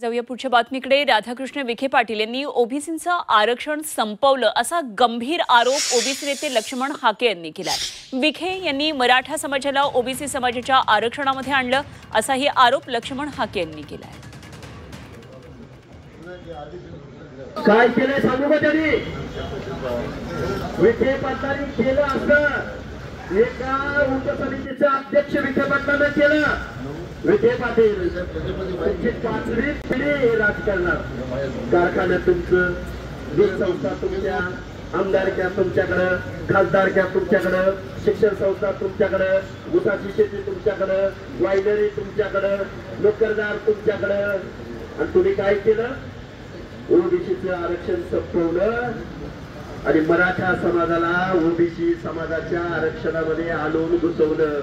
जाऊया पुढच्या बातमीकडे। राधाकृष्ण विखे पाटील यांनी ओबीसींचं आरक्षण संपवलं असा गंभीर आरोप ओबीसी नेते लक्ष्मण हाके यांनी केलाय। विखे यांनी मराठा समाजाला ओबीसी समाजाच्या आरक्षणामध्ये आणलं असाही आरोप लक्ष्मण हाके यांनी केलाय। काय केले सांगू का त्यांनी? विखे पाटलांनी केलं असं एका उपसमितीचा अध्यक्ष विखे पाटलांना केलं। विखे पाटील त्यांची 5वी पिढी राजकारणात, कारखान्यात तुमचं, दूध संस्था तुमच्या, आमदारक्या तुमच्याकडं, खासदारक्या तुमच्याकडं, शिक्षण संस्था तुमच्याकडं, ऊसाची शेती तुमच्याकडं, वायनरी तुमच्याकडं, नोकरदार तुमच्याकडं, आणि तुम्ही काय केलं? ओबीसीचं आरक्षण संपवलं आणि मराठा समाजाला ओबीसी समाजाच्या आरक्षणामध्ये आणून घुसवलं।